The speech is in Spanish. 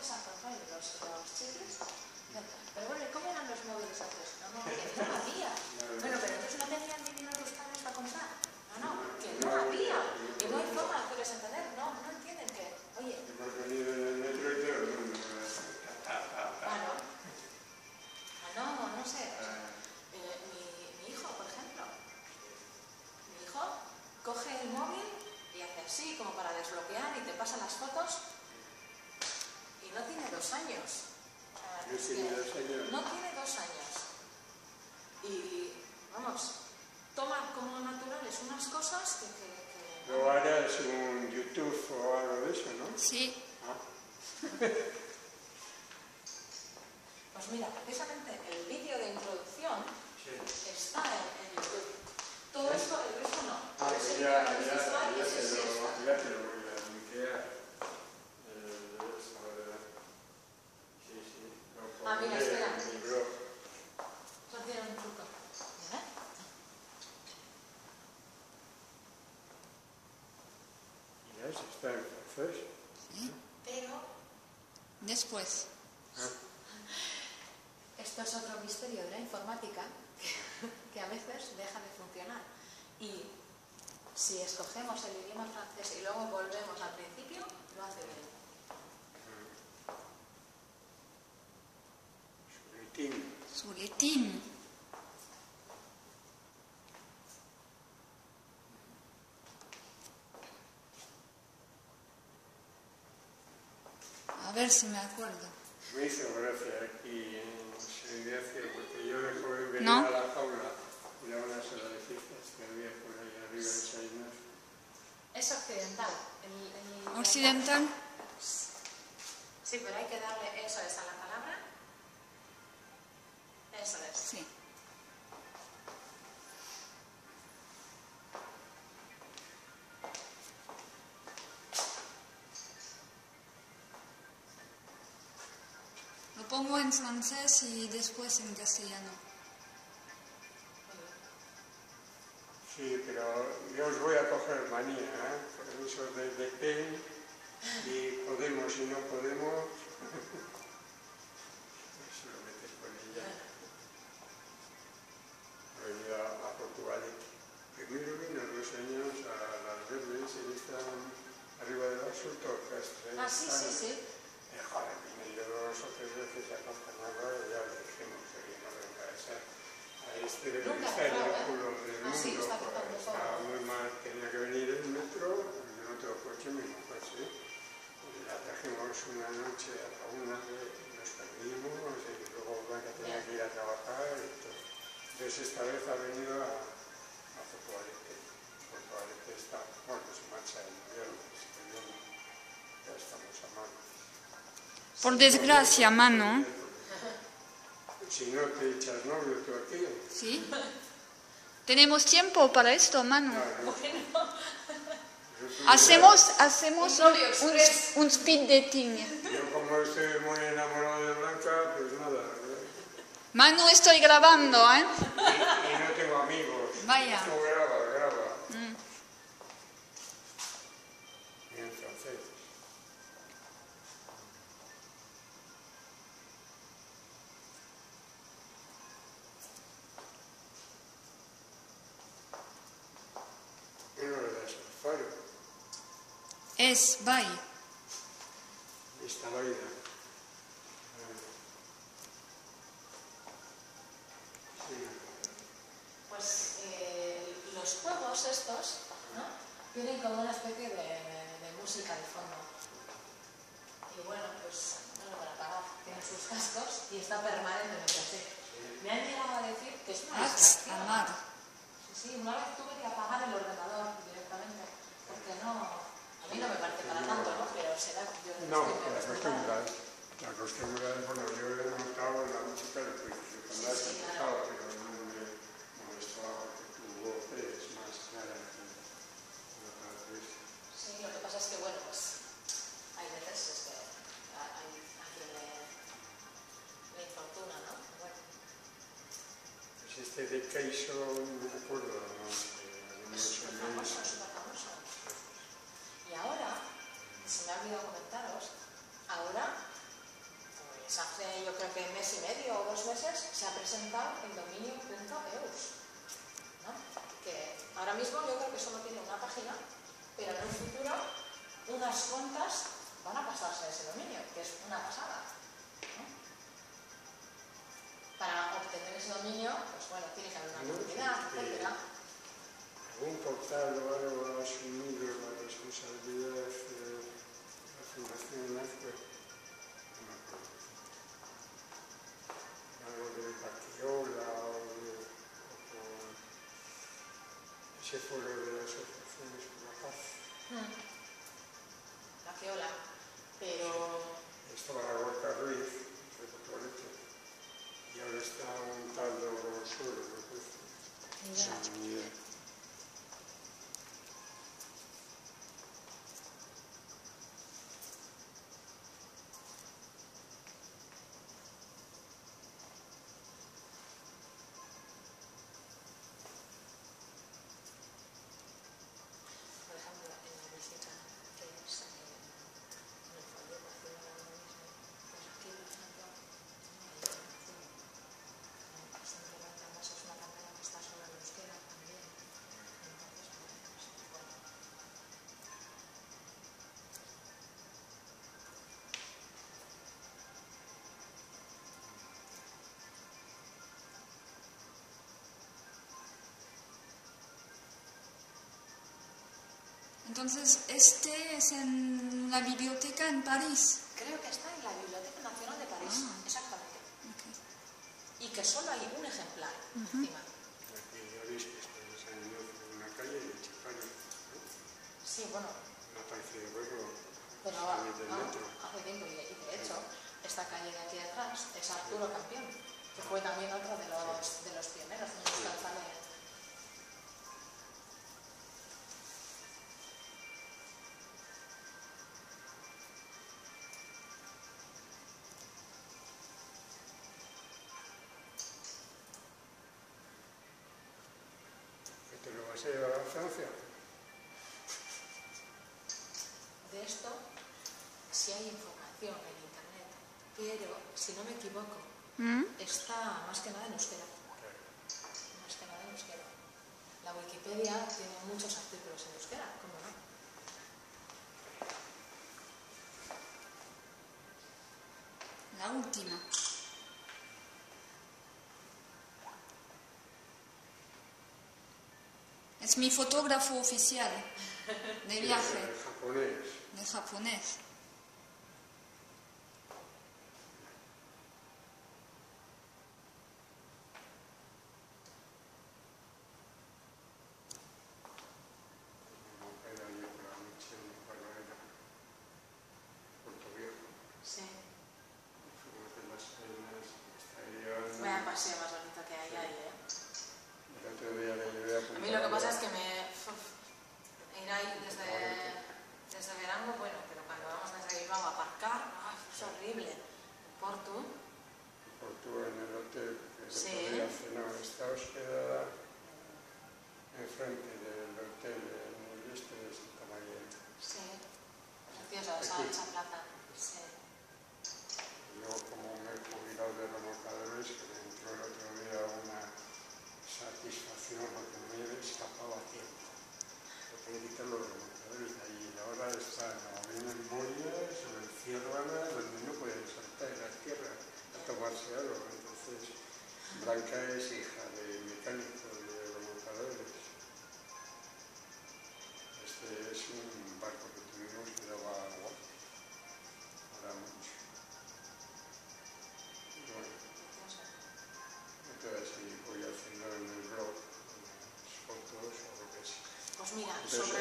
móviles antes, los chicles. Pero bueno, ¿y cómo eran los móviles antes? No, que no había. Bueno, pero entonces no tenían dinero tus padres para comprar. No, que no había. Y no hay forma de hacerles entender. No entienden que, oye. Hemos venido en el metro y todo el mundo. No sé. Mi hijo, por ejemplo. Mi hijo coge el móvil y hace así, como para desbloquear, y te pasa las fotos. Y no tiene 2 años. No tiene 2 años. No tiene 2 años. Y, vamos, toma como naturales unas cosas que... Luego harás un YouTube o algo de eso, ¿no? Sí. Pues mira, precisamente el vídeo de introducción está en YouTube. Todo esto, el resto no. Ya te lo voy a linkear. Mira, espera. En mi blog. Eso tiene un truco. ¿Mira? Ya está en francés. Sí. Pero Después. esto es otro misterio de la informática que a veces deja de funcionar. Y si escogemos el idioma francés y luego volvemos al principio, lo hace bien. Suletín. A ver si me acuerdo. Me hizo gracia aquí en San Ignacio porque yo de joven venía ¿No? a la jaula y era una sola de fiestas que había por ahí arriba de San Ignacio. Es occidental. Occidental. Sí, pero hay que darle eso es a la palabra. Eso es. Sí. Lo pongo en francés y después en castellano. Sí, pero yo os voy a coger manía, ¿eh? Por eso de PEN y podemos y no podemos. Se lo metes con ella. He venido a Portugal. Primero vino 2 años a las verdes y están arriba del asunto. Sí. Joder, vine yo 2 o 3 veces a acompañarlo y ya le dijimos que no venga a esa. A este de que está en el culo del mundo, sí, estaba muy mal, tenía que venir en metro, yo no tengo coche, mismo coche, y la trajimos una noche a la 1, nos perdimos, y luego Blanca tenía que ir a trabajar, y todo. Entonces esta vez ha venido a Portugalete. Portugalete está, bueno, se marcha el viernes, ya estamos a mano. Por desgracia, mano. Si no te echas novio tú aquí. ¿Sí? ¿Tenemos tiempo para esto, mano? Hacemos un speed dating. Yo como estoy muy enamorado de Blanca, pues nada. Manu, estoy grabando, ¿eh? Y no tengo amigos. Vaya. Esto graba. Y en francés. No le das al faro. Es bye. Esta vaina. Pues los juegos estos, ¿no? Tienen como una especie de música de fondo. Y bueno, pues no lo van a pagar. Tienen sus cascos y está permanentemente así. Me han llegado a decir que es una distracción. Amar. Sí, una vez tuve que apagar el ordenador directamente, porque no, a mí no me parece para tanto, ¿no? Pero será que yo No, estoy la acostumbrada. costumbre, bueno, yo he notado la música de principio, cuando has empezado, pero no me molestaba porque tu voz es más clara que la otra. Sí, lo que pasa es que, bueno, pues hay veces es que hay a quien le infortuna, ¿no? Bueno. Pues este de Keiso, no me acuerdo, ¿no? Es súper famoso. Y ahora, se me ha olvidado comentaros, ahora ahora mismo yo creo que solo tiene una página, pero en un futuro unas cuantas van a pasarse a ese dominio, que es una pasada, ¿no? Para obtener ese dominio, pues bueno, tiene que haber una comunidad, etcétera. ¿Algún portal o algo ha asumido la responsabilidad de la Fundación NAZCUE? No me acuerdo. Algo de Partiola o ese foro de asociaciones por la paz. La Queola, pero... Estaba la Gorka Ruiz, de Portugalete, y ahora está un tal de Orosoro, me parece. Ni idea. Por ejemplo, en la visita que es en el folleto haciendo ahora mismo, pues aquí, por ejemplo, no hay información. Simplemente, además, es una campaña que está solo en euskera también. Entonces, pues bueno. Entonces, este es en la biblioteca en París. Creo que está en la Biblioteca Nacional de París, exactamente. Okay. Y que solo hay un ejemplar encima. Aquí ya veis que está saliendo por una calle de Chipana, ¿no? Sí, bueno, No ha parecido verlo pero salir del metro. hace tiempo y de hecho esta calle de aquí atrás es Arturo Campión, que fue también otro de los pioneros en Euskal Herria. ¿Que te lo vas a llevar a Francia? De esto sí hay información en internet, pero si no me equivoco, está más que nada en euskera. Más que nada en euskera. La Wikipedia tiene muchos artículos en euskera, ¿cómo no? La última. Es mi fotógrafo oficial de viaje, El japonés. de japonés. Una mujer allí por la noche en Barbarena, Puerto Viejo. Sí. Fuimos de las Arenas, está ahí llevando. Vaya paseo más bonito que hay ahí, ¿eh? El otro día le llevé a A mí lo que pasa es que ir ahí desde verano, bueno, pero cuando vamos desde Bilbao a aparcar, es horrible. Porto. Porto en el hotel que Sí. le podía cenar, está hospedada enfrente del hotel en el este de Santa María. Sí. Preciosa esa plaza. Sí. Y luego, como me he jubilado de remolcadores, que me entró el otro día una satisfacción porque me escapaba a tiempo. Porque hay que quitar los remolcadores de ahí. Y ahora están o bien en boyas o en ciérranas donde no pueden saltar en la tierra a tomarse algo. Entonces, Blanca es hija de mecánico de remolcadores. Este es un barco que tuvimos que daba agua. Ahora mucho. Y bueno, entonces sí, voy haciendo en el blog unas fotos o lo que sea. Pues mira, Entonces, sobre